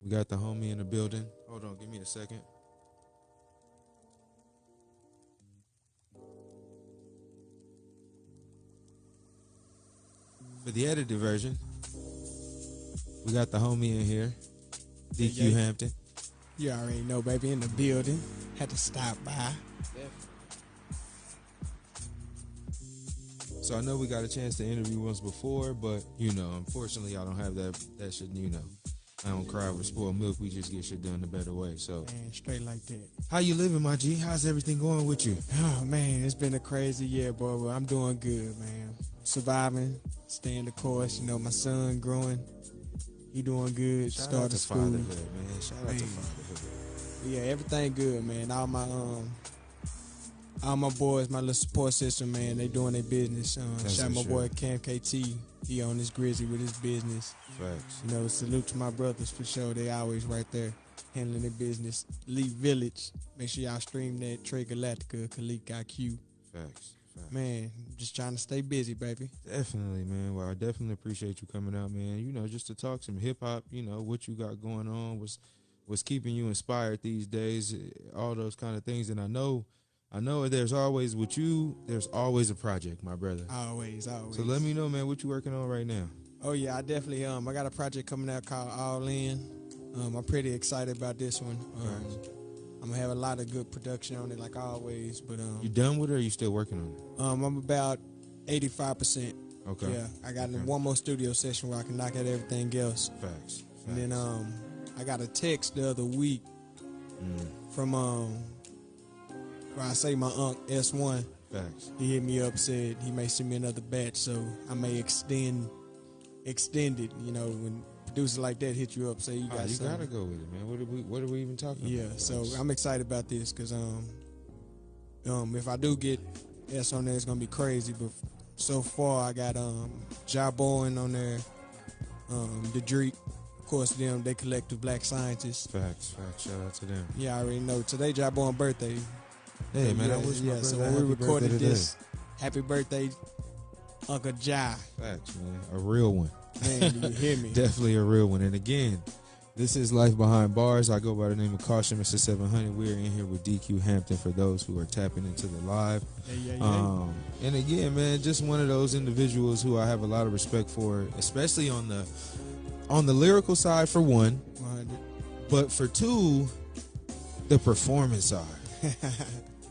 We got the homie in the building. Hold on, give me a second. For the edited version, we got the homie in here, DQ Hampton. You already know, baby, in the building. Had to stop by. So I know we got a chance to interview once before, but unfortunately, I don't have that shit. I don't cry over spoiled milk. We just get shit done the better way. So, Man, straight like that. how you living, my G? How's everything going with you? Oh, man, it's been a crazy year, boy, but I'm doing good, man. Surviving, staying the course. My son growing. He doing good. Shout out Started to school. fatherhood, man. Shout out to fatherhood. Yeah, everything good, man. All my boys, my little support system, man, they doing their business. Shout out my boy Cam KT. He on his Grizzly with his business. Facts. Salute to my brothers for sure. They always right there handling their business. Elite Village. Make sure y'all stream that Trey Galactica, Khalik IQ. Facts. Man, just trying to stay busy, baby. Definitely, man. Well, I definitely appreciate you coming out, man. Just to talk some hip hop, what you got going on, what's keeping you inspired these days, all those kind of things. And I know there's always with you, there's always a project, my brother. Always. So let me know, man, what you working on right now. Oh yeah, I definitely I got a project coming out called All In. I'm pretty excited about this one. I'm gonna have a lot of good production on it, like always. But you done with it, or you still working on it? I'm about 85%. Okay. Yeah, I got one more studio session where I can knock out everything else. Facts. And then I got a text the other week from where I say my unc S1. Facts. He hit me up, said he may send me another batch, so I may extend it. When producers like that hit you up, say you got something. Gotta go with it, man. What are we even talking about? Yeah, so I'm excited about this because if I do get S on there, it's gonna be crazy. But so far, I got Jawbone on there, the Drake, of course, they collective black scientists. Facts. Shout out to them. Yeah, I already know. Today, Jawbone birthday. Hey, man, I wish my brother so a when we happy recorded birthday this, happy birthday, Uncle Jai. Facts, man. A real one. Man, do you hear me? Definitely a real one. And again, this is Life Behind Bars. I go by the name of Caution, Mr. 700. We're in here with DQ Hampton for those who are tapping into the live. Yeah. And again, man, just one of those individuals who I have a lot of respect for, especially on the lyrical side for one, 100. but for two, the performance side.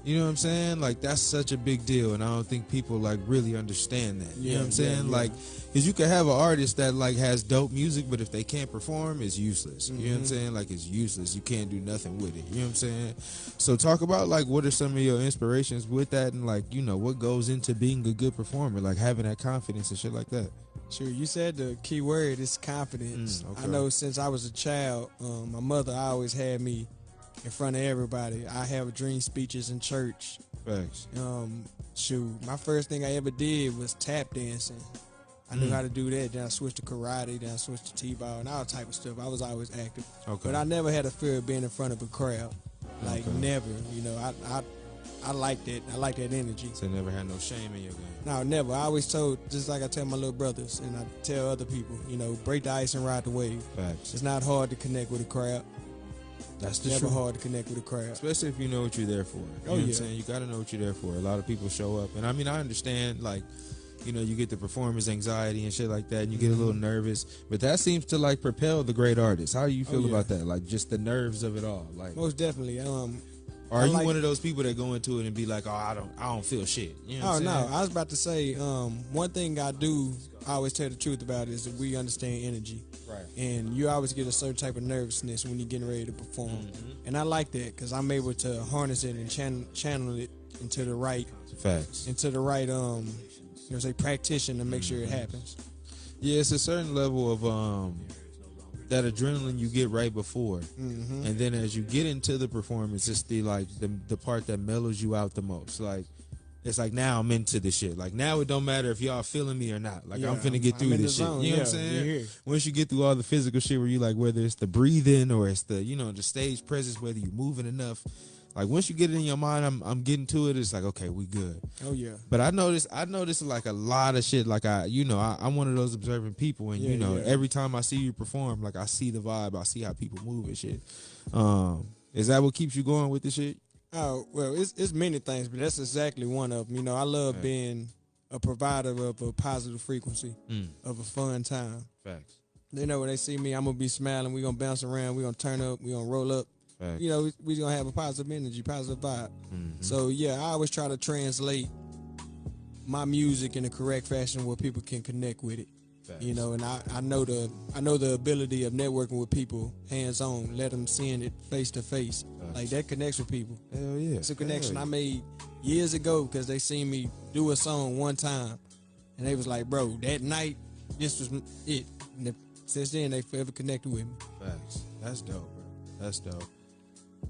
You know what I'm saying? Like, that's such a big deal, and I don't think people really understand that. You know what I'm saying? Yeah. Like, because you can have an artist that has dope music, but if they can't perform, it's useless. You know what I'm saying? Like, it's useless. You can't do nothing with it. You know what I'm saying? So talk about what are some of your inspirations with that, and what goes into being a good performer, like having that confidence and shit like that. Sure, you said the key word is confidence. Okay. I know since I was a child, my mother always had me in front of everybody. I have dream speeches in church. Facts. My first thing I ever did was tap dancing. I knew how to do that. Then I switched to karate. Then I switched to t-ball and all type of stuff. I was always active. Okay. But I never had a fear of being in front of a crowd. Never. I like that. I like that energy. So never had no shame in your game. No, never. I always told, just like I tell my little brothers and I tell other people, break the ice and ride the wave. Facts. It's not hard to connect with a crowd. That's the Never truth. hard to connect with a crowd. Especially if you know what you're there for. You know what I'm saying? You got to know what you're there for. A lot of people show up. And I understand, you get the performance anxiety and shit like that, and you get a little nervous. But that seems to, propel the great artists. How do you feel about that? Just the nerves of it all. Most definitely. Are you one of those people that go into it and be like, oh, I don't feel shit? You know what I'm saying? No. I was about to say, one thing I always tell the truth about is that we understand energy. Right. And you always get a certain type of nervousness when you're getting ready to perform. And I like that because I'm able to harness it and channel it into the right Facts. practitioner to make sure it happens. Yeah, it's a certain level of that adrenaline you get right before, and then as you get into the performance, it's the part that mellows you out the most. It's now I'm into this shit. Now it don't matter if y'all feeling me or not. I'm finna get through this shit. Zone. You know what I'm saying? Once you get through all the physical shit where you whether it's the breathing or it's the the stage presence, whether you're moving enough, Like once you get it in your mind, I'm getting to it. It's like, okay, we good. Oh yeah. But I noticed like a lot of shit. Like I'm one of those observing people, and every time I see you perform, like I see the vibe, I see how people move and shit. Is that what keeps you going with the shit? Oh well, it's many things, but that's exactly one of them. You know, I love being a provider of a positive frequency, of a fun time. Facts. You know, when they see me, I'm gonna be smiling. We gonna bounce around. We gonna turn up. We gonna roll up. Facts. You know, we gonna have a positive energy, positive vibe. So yeah, I always try to translate my music in the correct fashion where people can connect with it. Facts. You know, and I know the ability of networking with people hands on. Let them seeing it face to face. Like that connects with people. Hell yeah, it's a connection I made years ago because they seen me do a song one time, and they was like, "Bro, that night, this was it." And since then, they forever connected with me. Facts. That's dope, bro. That's dope.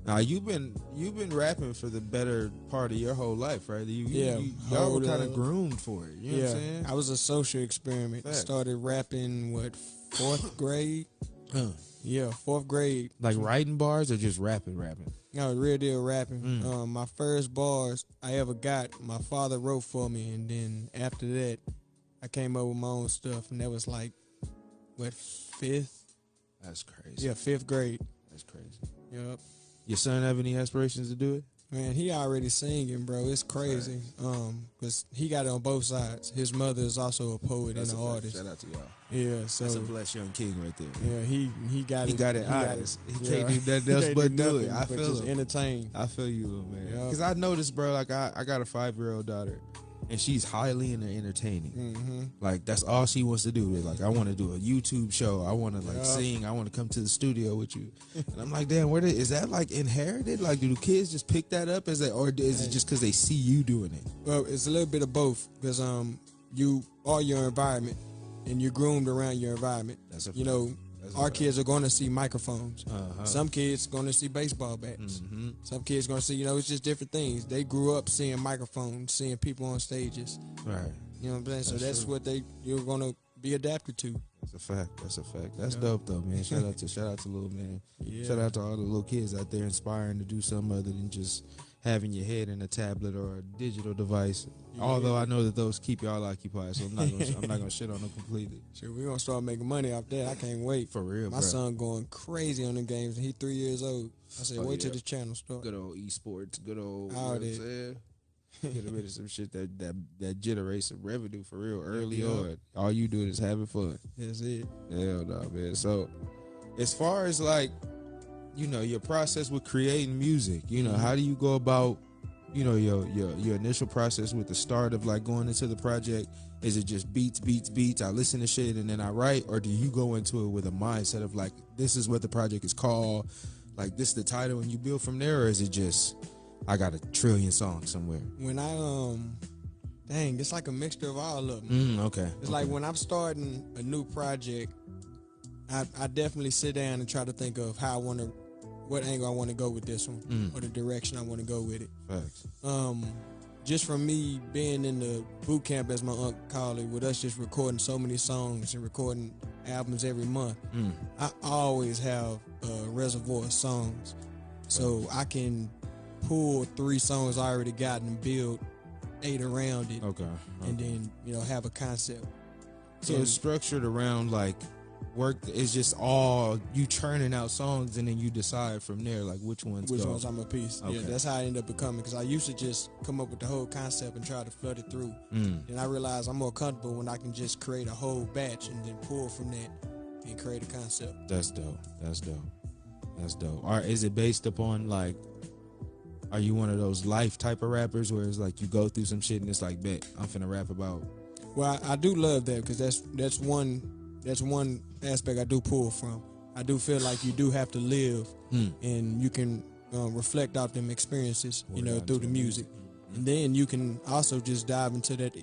Now you've been rapping for the better part of your whole life, right? Y'all were kind of groomed for it. You know what I'm saying? I was a social experiment. Facts. Started rapping 4th grade. Yeah, 4th grade. Like writing bars or just rapping? No, real deal rapping. My first bars I ever got, my father wrote for me, and then after that, I came up with my own stuff, and that was like, 5th? That's crazy. Yeah, 5th grade. That's crazy. Yep. Your son have any aspirations to do it? Man, he already singing, bro. It's crazy. Cause he got it on both sides. His mother is also a poet and an artist. Shout out to y'all. Yeah, so that's a blessed young king right there. Yeah, he got it. He got it. He can't do nothing else but do it. I feel just entertain. I feel you, little man. Because I noticed, bro. Like I got a 5-year-old daughter, and she's highly into entertaining. Like that's all she wants to do. Like I want to do a YouTube show. I want to sing. I want to come to the studio with you. And I'm like, damn, is that like inherited? Like, do the kids just pick that up or is it just because they see you doing it? Well, it's a little bit of both because you are your environment and you're groomed around your environment. Our kids are going to see microphones. Some kids going to see baseball bats. Some kids going to see, it's just different things. They grew up seeing microphones, seeing people on stages. Right. You know what I'm saying? So that's what you're going to be adapted to. That's a fact. That's dope though, man. Shout out to little man. Yeah. Shout out to all the little kids out there inspiring to do something other than just having your head in a tablet or a digital device. Yeah. Although I know that those keep y'all occupied, so I'm not gonna shit on them completely. Sure, we're gonna start making money off that. I can't wait. For real, my son going crazy on the games. He 3 years old. I said, wait till the channel start. Good old esports. Good old. All that. Get rid of some shit that generates some revenue for real early on. All you do is having fun. That's it. Hell no, man. So, as far as like, your process with creating music, how do you go about, your initial process with the start of like going into the project? Is it just beats? I listen to shit and then I write, or do you go into it with a mindset of like, this is what the project is called, like this is the title, and you build from there, or is it just I got 1 trillion songs somewhere? When it's like a mixture of all of them. Okay. It's like when I'm starting a new project, I definitely sit down and try to think of what angle I want to go with this one, or the direction I want to go with it. Facts. Just from me being in the boot camp, as my uncle called it, with us just recording so many songs and recording albums every month, I always have a reservoir of songs. So I can pull 3 songs I already got and build 8 around it. Okay. And then, have a concept. So it's structured around like work. It's just all you churning out songs and then you decide from there like which ones I'm a piece. Okay. Yeah, that's how I end up becoming, because I used to just come up with the whole concept and try to flood it through. Then I realized I'm more comfortable when I can just create a whole batch and then pull from that and create a concept. That's dope. Or is it based upon like, are you one of those life type of rappers where it's like you go through some shit and it's like, bet I'm finna rap about? Well, I do love that, because that's one aspect I do pull from. I do feel like you do have to live, and you can reflect out them experiences, through the music, and then you can also just dive into that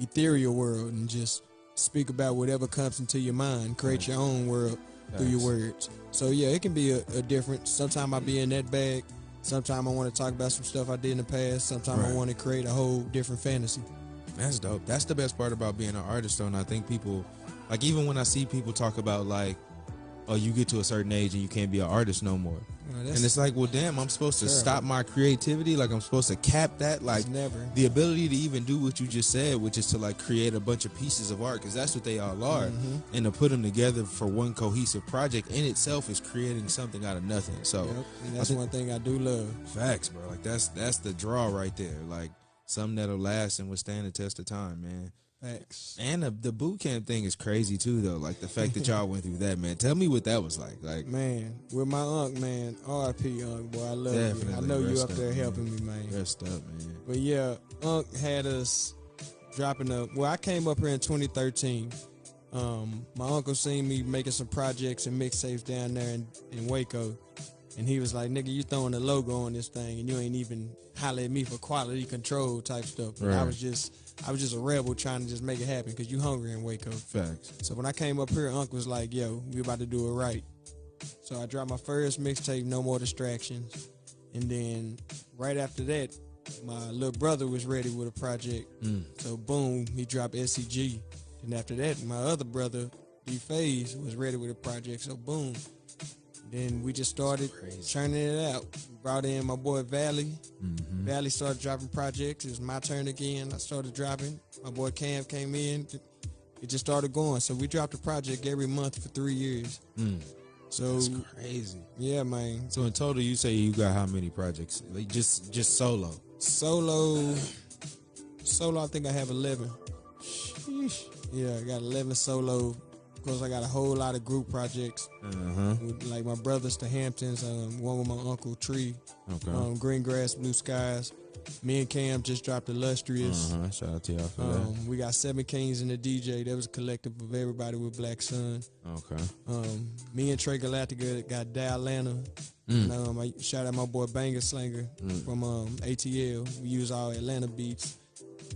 ethereal world and just speak about whatever comes into your mind, create your own world through your words. So yeah, it can be a different. Sometimes I be in that bag. Sometimes I want to talk about some stuff I did in the past. Sometimes I want to create a whole different fantasy. That's dope. That's the best part about being an artist, though. And I think people, like, even when I see people talk about, like, oh, you get to a certain age and you can't be an artist no more. And it's like, well, damn, I'm supposed to stop my creativity? Like, I'm supposed to cap that? Like, never. The ability to even do what you just said, which is to, like, create a bunch of pieces of art, because that's what they all are. And to put them together for one cohesive project in itself is creating something out of nothing. So, and that's one thing I do love. Facts, bro. Like, that's the draw right there. Like, something that'll last and withstand the test of time, man. Facts. And the boot camp thing is crazy too, though. Like the fact that y'all went through that, man. Tell me what that was like. Like, man, with my unc, man, R.I.P. Unc, boy, I love you. I know you up there helping me, man. Rest up, man. But yeah, Unc had us dropping up. Well, I came up here in 2013. My uncle seen me making some projects and mixtapes down there in Waco, and he was like, "Nigga, you throwing a logo on this thing, and you ain't even holler at me for quality control type stuff." Right. I was just a rebel trying to just make it happen because you hungry in Waco. Facts. So when I came up here, Unc was like, "Yo, we about to do it right." So I dropped my first mixtape, No More Distractions, and then right after that, my little brother was ready with a project. So boom, he dropped SCG. And after that, my other brother, D-Phase, was ready with a project. So boom. Then we just started churning it out. Brought in my boy Valley. Valley started dropping projects. It was my turn again. I started dropping. My boy Cam came in. It just started going. So we dropped a project every month for 3 years. So that's crazy. Yeah, man. So in total, you say you got how many projects? Like just solo? Solo, I think I have 11. Sheesh. Yeah, I got 11 solo. Of course, I got a whole lot of group projects. With, like my brothers, the Hamptons, one with my uncle Tree, Green Grass, Blue Skies. Me and Cam just dropped Illustrious. Shout out to y'all for that. We got 7 Kings and the DJ. That was a collective of everybody with Black Sun. Okay. Me and Trey Galactica got Dialana. And, I shout out my boy Banger Slanger from ATL. We use all Atlanta beats.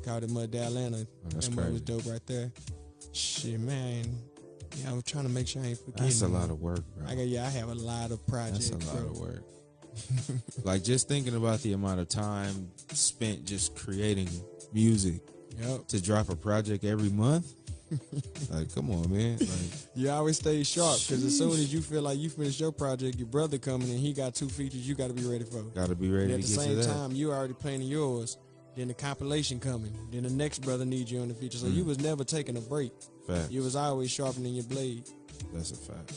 Called it Mud Dialana. That's that crazy. Was dope right there. Shit, man. Yeah, I'm trying to make sure I ain't forgetting. That's a lot of work, bro. I have a lot of projects. That's a lot of work. Like, just thinking about the amount of time spent just creating music to drop a project every month. Like, come on, man. Like, you always stay sharp because as soon as you feel like you finish your project, your brother coming and he got 2 features you got to be ready for. Got to be ready to get to that. At the same time, you already planning yours. Then the compilation coming. Then the next brother needs you on the feature. So you was never taking a break. Fact. You was always sharpening your blade. That's a fact.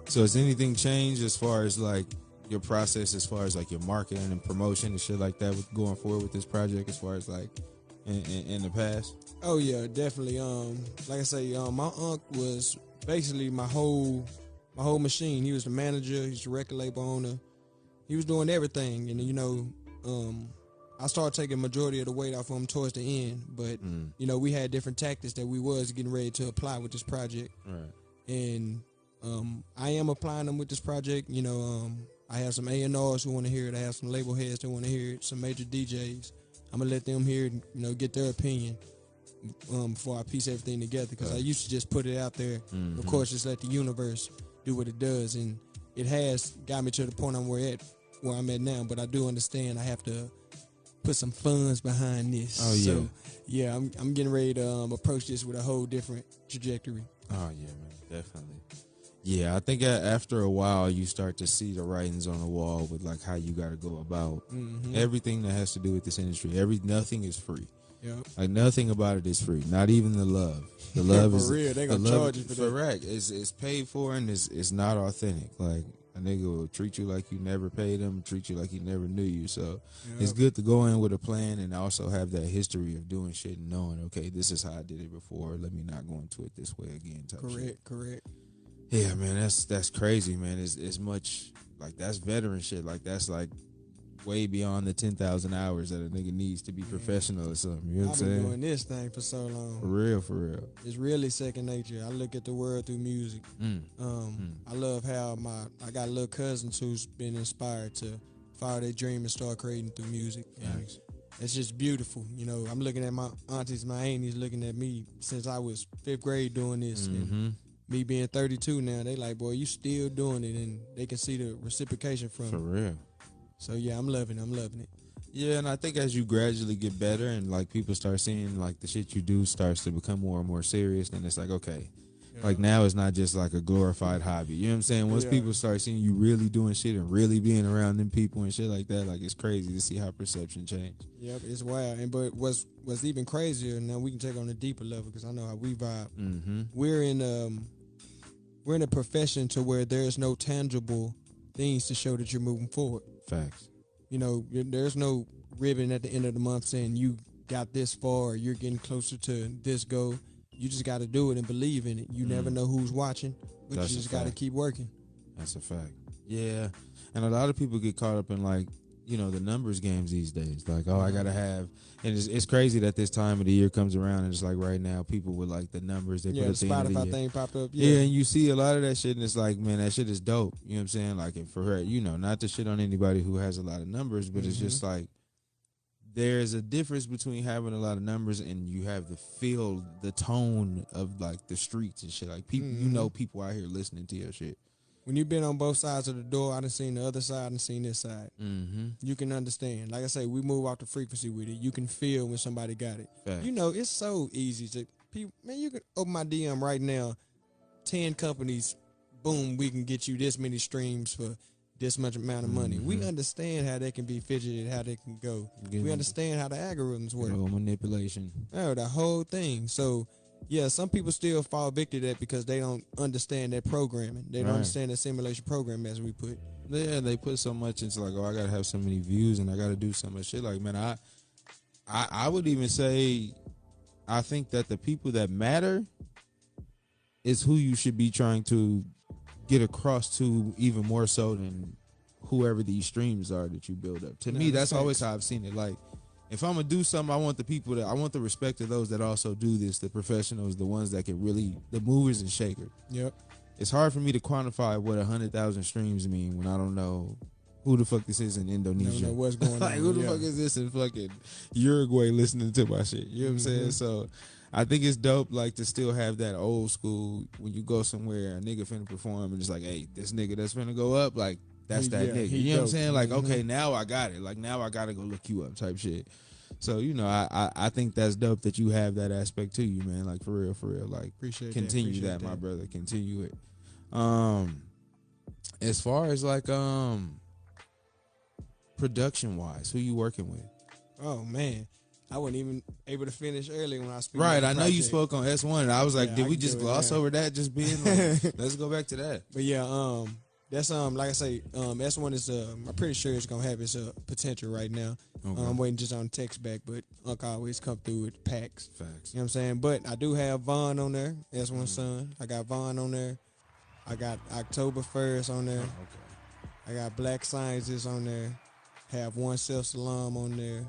So has anything changed as far as like your process, as far as like your marketing and promotion and shit like that with going forward with this project, as far as like in the past? Oh yeah, definitely. Like I say, my uncle was basically my whole machine. He was the manager. He's the record label owner. He was doing everything, and I started taking majority of the weight off of him towards the end. But we had different tactics that we was getting ready to apply with this project. Right. And I am applying them with this project. I have some A&Rs who want to hear it. I have some label heads that want to hear it. Some major DJs. I'm gonna let them hear it, get their opinion before I piece everything together. Because I used to just put it out there. Of course, just let the universe do what it does, and it has got me to the point where I'm at now. But I do understand I have to put some funds behind this. Oh yeah. So, yeah, I'm getting ready to approach this with a whole different trajectory. Oh yeah, man, definitely. Yeah, I think after a while you start to see the writings on the wall with like how you got to go about everything that has to do with this industry. Nothing is free. Yep. Like nothing about it is free. Not even the love. The love is for real. They gonna charge you for that. Correct. It's paid for and it's not authentic. Like a nigga will treat you like you never paid him, treat you like he never knew you. So it's good to go in with a plan and also have that history of doing shit and knowing, okay, this is how I did it before. Let me not go into it this way again. Correct. Yeah, man, that's crazy, man. It's much like that's veteran shit. Like that's like way beyond the 10,000 hours that a nigga needs to be professional or something. You know what I'm saying? I've been doing this thing for so long. For real. It's really second nature. I look at the world through music. I love how I got little cousins who's been inspired to follow their dream and start creating through music. Nice. It's just beautiful. I'm looking at my aunties, my aunties looking at me since I was 5th grade doing this. And me being 32 now, they like, boy, you still doing it, and they can see the reciprocation from it. For real. So yeah, I'm loving it. Yeah, and I think as you gradually get better and like people start seeing like the shit you do starts to become more and more serious, then it's like, okay, Like now it's not just like a glorified hobby. You know what I'm saying? Once people start seeing you really doing shit and really being around them people and shit like that, like it's crazy to see how perception changed. Yep, it's wild. And but what's even crazier, now we can take on a deeper level because I know how we vibe. Mm-hmm. We're in a profession to where there's no tangible things to show that you're moving forward. Facts. You know, there's no ribbon at the end of the month saying you got this far or you're getting closer to this goal. You just got to do it and believe in it. You never know who's watching, but you just got to keep working. That's a fact. Yeah. And a lot of people get caught up in like, you know, the numbers games these days. Like, oh, I got to have, and it's crazy that this time of the year comes around and it's like right now people with like the numbers they put at the end of the year. Thing popped up. Yeah, and you see a lot of that shit and it's like, man, that shit is dope. You know what I'm saying? Like, and for her, you know, not to shit on anybody who has a lot of numbers, but it's just like, there's a difference between having a lot of numbers and you have the feel, the tone of like the streets and shit. Like people, you know, people out here listening to your shit. When you've been on both sides of the door, I done seen the other side and seen this side. Mm-hmm. You can understand. Like I say, we move off the frequency with it. You can feel when somebody got it. Fact. You know, it's so easy to people. Man, you can open my DM right now. 10 companies, boom, we can get you this many streams for this much amount of money. We understand how they can be fidgeted, how they can go. We understand how the algorithms work. Manipulation. Oh, the whole thing. So, yeah, some people still fall victim to that because they don't understand that programming. They don't understand that simulation program as we put. Yeah, they put so much into like, oh, I gotta have so many views and I gotta do so much shit. Like, man, I would even say, I think that the people that matter is who you should be trying to get across to even more so than whoever these streams are that you build up. To me, that's always how I've seen it. Like, if I'm gonna do something, I want the respect of those that also do this, the professionals, the ones that can really, the movers and shakers. Yep. It's hard for me to quantify what 100,000 streams mean when I don't know who the fuck this is in Indonesia. Don't know what's going like, on. who the fuck is this in fucking Uruguay listening to my shit? You know what I'm saying? So I think it's dope, like, to still have that old school, when you go somewhere, a nigga finna perform and it's like, hey, this nigga that's finna go up, like, that's that nigga. You know what I'm saying? Like, okay, now I got it. Like, now I gotta go look you up type shit. So, you know, I think that's dope that you have that aspect to you, man. Like, for real. Like, appreciate continue that, my brother. Continue it. As far as like production wise, who you working with? Oh man, I wasn't even able to finish early when I spoke. Right, I know you spoke on S1, and I was like, did we just gloss over that? Just being like, let's go back to that. But yeah, that's like I say, S1 is I'm pretty sure it's gonna have its potential right now. Okay. I'm waiting just on text back, but Unc always come through with packs. Facts. You know what I'm saying? But I do have Vaughn on there. S1 son. I got Vaughn on there. I got October 1st on there. Okay. I got Black Sciences on there. Have One Self Salam on there.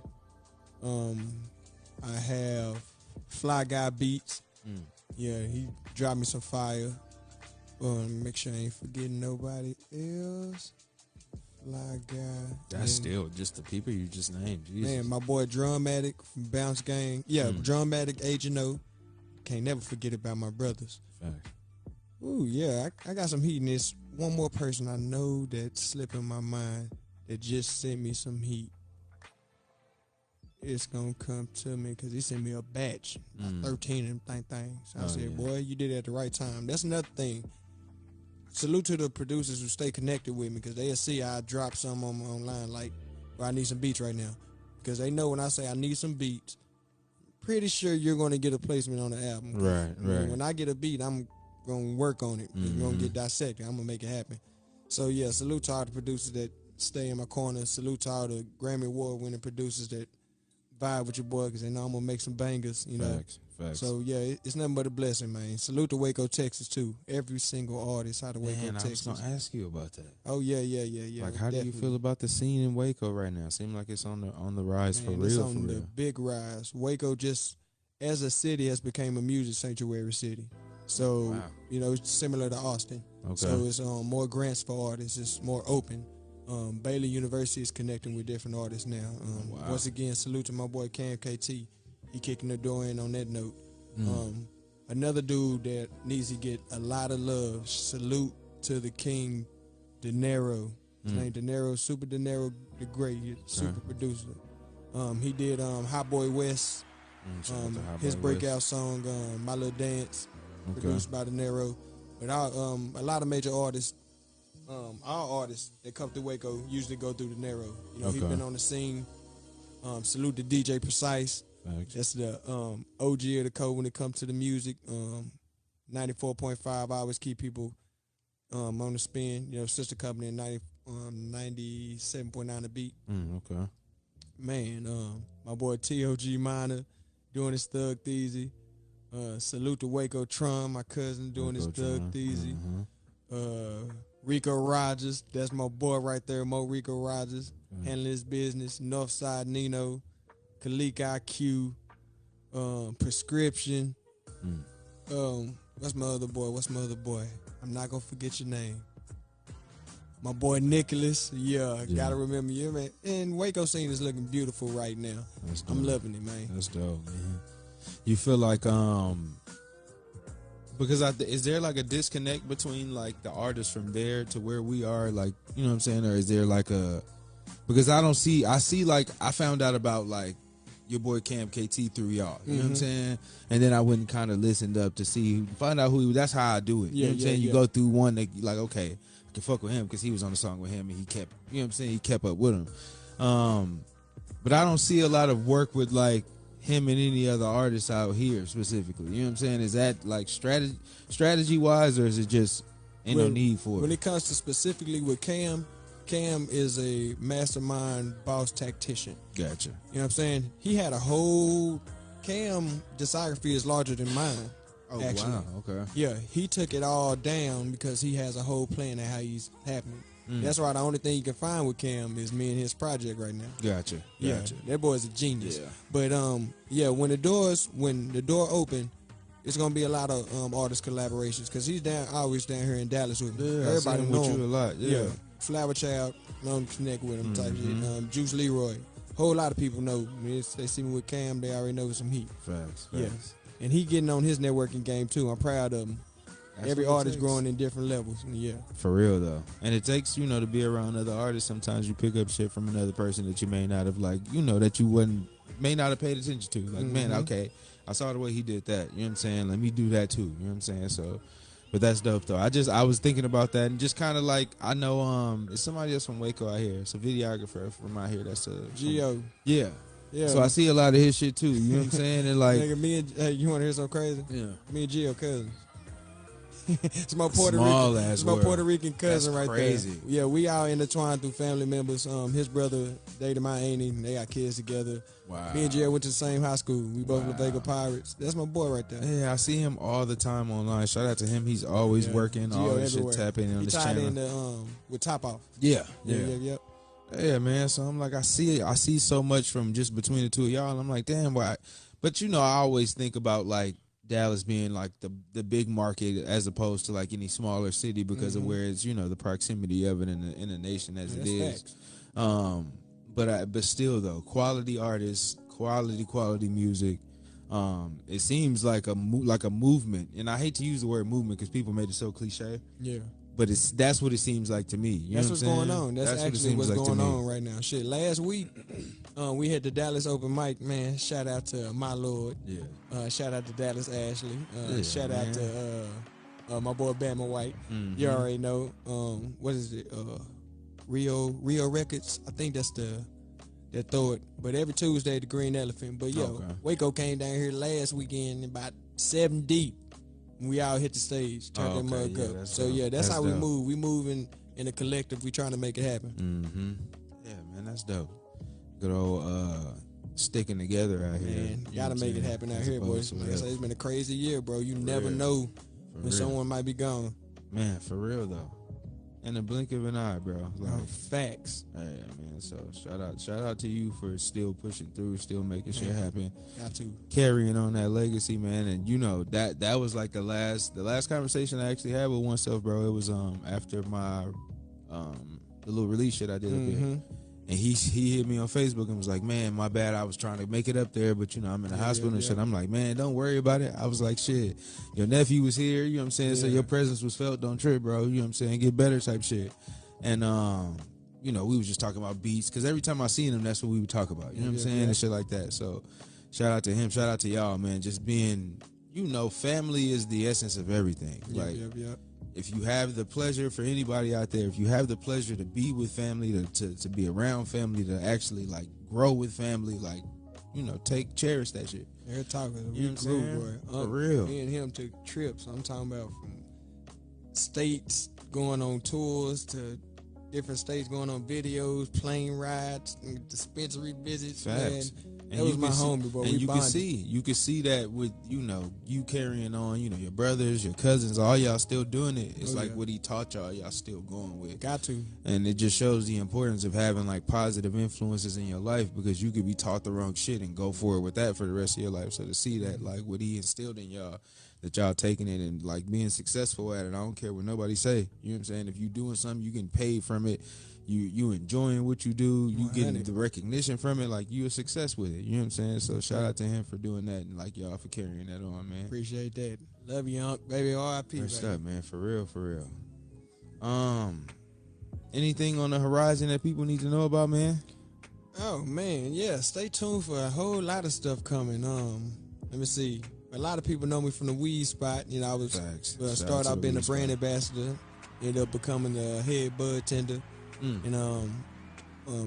I have Fly Guy Beats. Yeah, he dropped me some fire. Make sure I ain't forgetting nobody else. Fly Guy. That's still just the people you just named. Jesus. Man, my boy Drummatic from Bounce Gang. Yeah, Drummatic, Agent O. Can't never forget about my brothers. Facts. Ooh, yeah, I got some heat in this. One more person I know that's slipping my mind that just sent me some heat. It's gonna come to me because he sent me a batch, 13 of them things. I said, boy, you did it at the right time. That's another thing. Salute to the producers who stay connected with me because they'll see I drop some online like, well, I need some beats right now. Because they know when I say I need some beats, pretty sure you're going to get a placement on the album. Right. When I get a beat, I'm going to work on it. It's going to get dissected. I'm going to make it happen. So, yeah, salute to all the producers that stay in my corner. Salute to all the Grammy Award-winning producers that vibe with your boy because they know I'm going to make some bangers, you know. Facts. So, yeah, it's nothing but a blessing, man. Salute to Waco, Texas, too. Every single artist out of Waco, Texas. I was going to ask you about that. Oh, yeah. Like, how do you feel about the scene in Waco right now? Seems like it's on the rise, man, for real, it's on the big rise. Waco just, as a city, has become a music sanctuary city. So, you know, it's similar to Austin. Okay. So it's more grants for artists. It's more open. Baylor University is connecting with different artists now. Once again, salute to my boy Cam KT. He kicking the door in on that note. Another dude that needs to get a lot of love. Salute to the King De Niro. His name De Niro, Super De Niro the Great, super producer. He did Hot Boy West. His breakout song, My Little Dance. produced by De Niro. But a lot of major artists, our artists that come through Waco usually go through De Niro. You know, he's been on the scene. Salute to DJ Precise. Thanks. That's the OG of the code when it comes to the music. 94.5, I always keep people on the spin. You know, sister company in 97.9 The Beat. Okay. Man, my boy T.O.G. Minor doing his Thug Theezy. Salute to Waco Tron, my cousin doing his Thug Theezy. Rico Rogers, that's my boy right there, Mo Rico Rogers, handling his business. Northside Nino, Khalik IQ, Prescription. What's my other boy? I'm not gonna forget your name. My boy Nicholas, gotta remember you, man. And Waco scene is looking beautiful right now. I'm loving it, man. That's dope, man. You feel like because is there like a disconnect between like the artists from there to where we are, like, you know what I'm saying, or is there like because I see like I found out about like your boy Cam KT through y'all, you know what I'm saying, and then I went and kind of listened up to find out who he was. That's how I do it. You know what I'm saying? You go through one that like, okay, I can fuck with him because he was on the song with him and he kept, you know what I'm saying, he kept up with him. But I don't see a lot of work with like him and any other artists out here specifically. You know what I'm saying? Is that like strategy wise, or is it just no need for it? When it comes to specifically with Cam is a mastermind boss tactician. Gotcha. You know what I'm saying? He had a whole Cam discography is larger than mine. Oh, actually. wow. Okay. Yeah, he took it all down because he has a whole plan of how he's happening. That's why the only thing you can find with Cam is me and his project right now. Gotcha. Yeah, that boy's a genius. Yeah. But when the door open, it's gonna be a lot of artist collaborations because he's always down here in Dallas with me. Yeah, everybody know him you a lot. Yeah. Flower Child, known to connect with him type shit. Juice Leroy, whole lot of people know. They see me with Cam, they already know some heat. Facts. Yeah, and he getting on his networking game too. I'm proud of him. Every artist growing in different levels. Yeah. For real though. And it takes, to be around other artists. Sometimes you pick up shit from another person that you may not have that you may not have paid attention to. Like, man, okay, I saw the way he did that. You know what I'm saying? Let me do that too. You know what I'm saying? So, but that's dope though. I was thinking about that and just kind of like, I know it's somebody else from Waco out here. It's a videographer from out here. That's Gio. Yeah. Yeah. So I see a lot of his shit too. You know what I'm saying? And like, nigga, you want to hear something crazy? Yeah. Me and Gio cousins. It's my Puerto Rican cousin. That's right crazy. There. Yeah, we all intertwined through family members. His brother dated my auntie. They got kids together. Wow. Me and Jerry went to the same high school. We both were Vega Pirates. That's my boy right there. Yeah, I see him all the time online. Shout out to him. He's always working. Gio always shit tapping on this channel. He tied in with Top Off. Yeah. Yeah, man. So I'm like, I see so much from just between the two of y'all. And I'm like, damn, why? But I always think about like Dallas being like the big market as opposed to like any smaller city because of where it's the proximity of it in the nation as it is. But still though, quality artists, quality music. It seems like a movement, and I hate to use the word movement because people made it so cliche. Yeah. But that's what it seems like to me. That's what's going on. That's actually what's going on right now. Shit, last week we had the Dallas open mic, man. Shout out to my lord. Yeah. Shout out to Dallas Ashley. Shout out to my boy Bama White. You already know. What is it? Rio Records. I think that's that throw it. But every Tuesday the Green Elephant. But Waco came down here last weekend about 7 deep. We all hit the stage, turn that mug up. So that's how we move. We move in a collective. We trying to make it happen. Yeah, man, that's dope. Good old sticking together out here. Man, gotta make it happen out here, boys. Like I say, it's been a crazy year, bro. You never know when someone might be gone. Man, for real though. In the blink of an eye, bro. Like, facts. Hey, man. So shout out to you for still pushing through, still making shit happen. Got to carrying on that legacy, man. And that was like the last conversation I actually had with oneself, bro. It was after my the little release shit I did up here. And he hit me on Facebook and was like, man, my bad. I was trying to make it up there, but I'm in the hospital and shit. I'm like, man, don't worry about it. I was like, shit, your nephew was here, you know what I'm saying? So your presence was felt, don't trip, bro. You know what I'm saying? Get better type shit. And, we was just talking about beats because every time I seen him, that's what we would talk about. You know what I'm saying? And shit like that. So shout out to him. Shout out to y'all, man. Just being you know, family is the essence of everything. Like, if you have the pleasure, for anybody out there, if you have the pleasure to be with family, to be around family, to actually like grow with family, like, you know, cherish that shit. They're talking. You know what I'm saying? For real. Me and him took trips. I'm talking about from states going on tours to different states going on videos, plane rides, dispensary visits. Facts. Man, And that was my homie, bro. And you can see that with, you know, you carrying on, you know, your brothers, your cousins, all y'all still doing it. It's like what he taught y'all still going with. Got to. And it just shows the importance of having like positive influences in your life, because you could be taught the wrong shit and go forward with that for the rest of your life. So to see that, like what he instilled in y'all, that y'all taking it and like being successful at it, I don't care what nobody say. You know what I'm saying? If you doing something, you getting paid from it. You enjoying what you do, you getting the recognition from it, like you a success with it. You know what I'm saying? So shout out to him for doing that, and like y'all for carrying that on, man. Appreciate that. Love you, Unc. Baby, R.I.P. First up, man. For real, for real. Anything on the horizon that people need to know about, man? Oh man, yeah. Stay tuned for a whole lot of stuff coming. Let me see. A lot of people know me from the weed spot. You know, I was started out being a brand ambassador, ended up becoming the head bud tender. And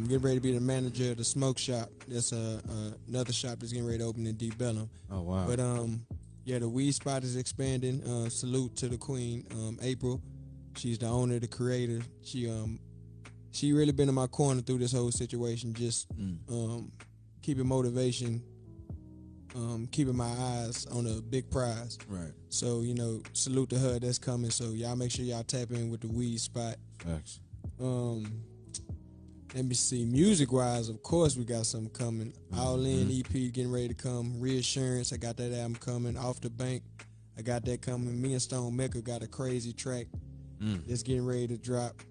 getting ready to be the manager of the smoke shop. That's another shop that's getting ready to open in Deep Bellum. Oh wow! But yeah, the weed spot is expanding. Salute to the queen, April. She's the owner, the creator. She really been in my corner through this whole situation. Just keeping motivation, keeping my eyes on a big prize. Right. So you know, salute to her. That's coming. So y'all make sure y'all tap in with the weed spot. Facts. Let me see. Music wise, of course, we got something coming. All In EP getting ready to come. Reassurance, I got that album coming. Off the Bank, I got that coming. Me and Stone Mecca got a crazy track that's getting ready to drop.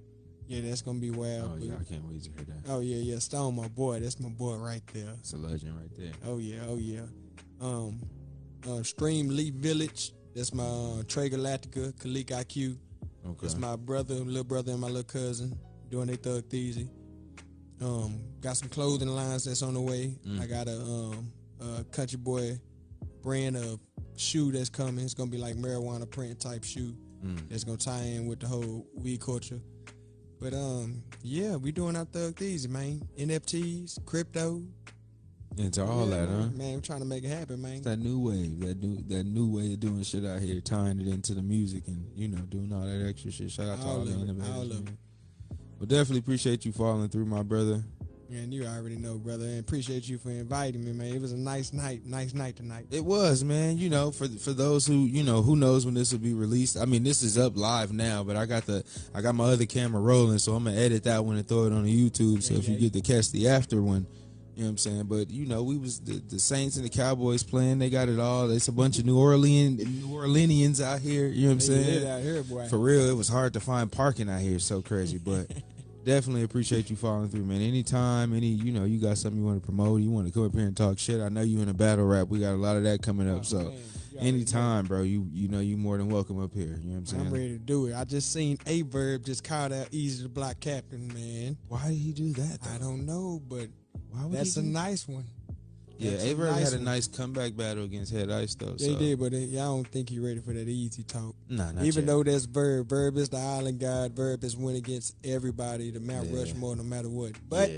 Yeah, that's gonna be wild. Oh yeah, I can't wait to hear that. Oh yeah. Stone, my boy. That's my boy right there. It's a legend right there. Oh yeah. Stream Leaf Village. That's my Trey Galactica, Khalik IQ. Okay. That's my little brother, and my little cousin doing their Thug Theezy. Got some clothing lines that's on the way. I got a Country Boy brand of shoe that's coming. It's gonna be like marijuana print type shoe that's gonna tie in with the whole weed culture. But yeah, we doing our Thug Theezy, man. NFTs, crypto. Into all that, huh? Man, we're trying to make it happen, man. It's that new wave, that new way of doing shit out here, tying it into the music and, you know, doing all that extra shit. Shout out to all the innovators, man. But definitely appreciate you following through, my brother. And you already know, brother, and appreciate you for inviting me, man. It was a nice night tonight. It was, man. You know, for those who, you know, who knows when this will be released. I mean, this is up live now, but I got my other camera rolling, so I'm gonna edit that one and throw it on the YouTube. So if you get to catch the after one, you know what I'm saying? But, you know, we was the Saints and the Cowboys playing. They got it all. There's a bunch of New Orleanians out here. You know what I'm saying? Out here, boy. For real, it was hard to find parking out here. It's so crazy. But definitely appreciate you following through, man. Anytime, you know, you got something you want to promote, you want to come up here and talk shit. I know you in a battle rap. We got a lot of that coming up. So anytime, bro, you know you more than welcome up here. You know what I'm saying? I'm ready to do it. I just seen A-Verb just called out Easy the Block Captain, man. Why did he do that, though? I don't know, but why would that's a nice one. Yeah, A-Verb had a nice comeback battle against Head Ice, though. They did, but I don't think he ready for that easy talk. Nah, not Even yet. though that's Verb. Verb is the island god. Verb is win against everybody, the Mount Rushmore, no matter what. But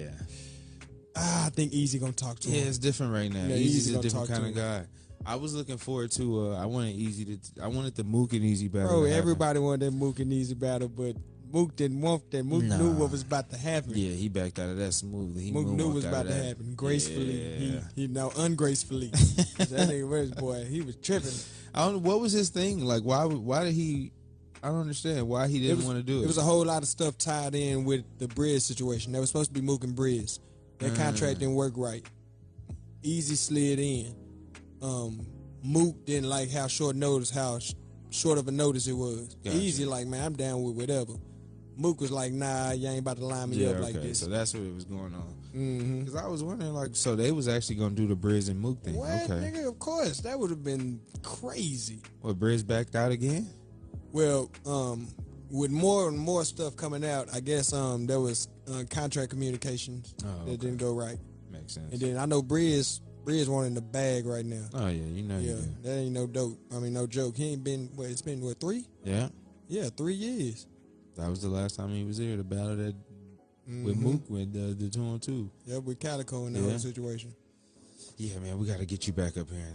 I think Easy gonna talk to him. Yeah, it's different right now. Yeah, Easy's a different kind of guy. I was looking forward to. I wanted the Mook and Easy battle. Bro, everybody wanted that Mook and Easy battle, but Mook didn't want that. Mook knew what was about to happen. Yeah, he backed out of that smoothly. Mook knew what was about to happen gracefully. Yeah. He now ungracefully. That nigga was, boy, he was tripping. I don't. What was his thing? Like, why did he? I don't understand why he didn't want to do it. It was a whole lot of stuff tied in with the Briz situation. That was supposed to be Mook and Briz. That contract didn't work right. Easy slid in. Mook didn't like how short of a notice it was. Gotcha. Easy like, man, I'm down with whatever. Mook was like, nah, you ain't about to line me up like this. So that's what it was going on. Because I was wondering, like, so they was actually going to do the Briz and Mook thing. What, nigga? Of course. That would have been crazy. What, Briz backed out again? Well, with more and more stuff coming out, I guess there was contract communications that didn't go right. Makes sense. And then I know Briz Bridge one in the bag right now. Oh yeah, you know. Yeah, that ain't no dope. I mean, no joke. He ain't been. It's been 3? Yeah. Yeah, 3 years. That was the last time he was here. The battle that with Mook with the 2-on-2. Yeah, with Calico in that whole situation. Yeah, man, we got to get you back up here.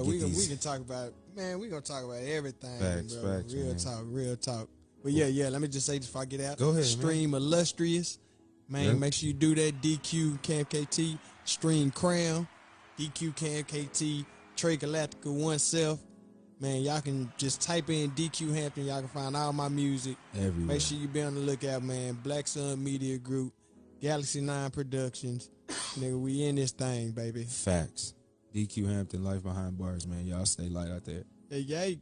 We can talk about man. We gonna talk about everything, facts, bro. Facts, real talk. But yeah. Let me just say this before I get out. Go ahead, Stream man. Illustrious, man. Yep. Make sure you do that. DQ Cam KT. Stream Crown. DQ Cam KT. Trey Galactica oneself. Man, y'all can just type in DQ Hampton. Y'all can find all my music. Everywhere. Make sure you be on the lookout, man. Black Sun Media Group, Galaxy 9 Productions. Nigga, we in this thing, baby. Facts. DQ Hampton, Life Behind Bars, man. Y'all stay light out there. Hey,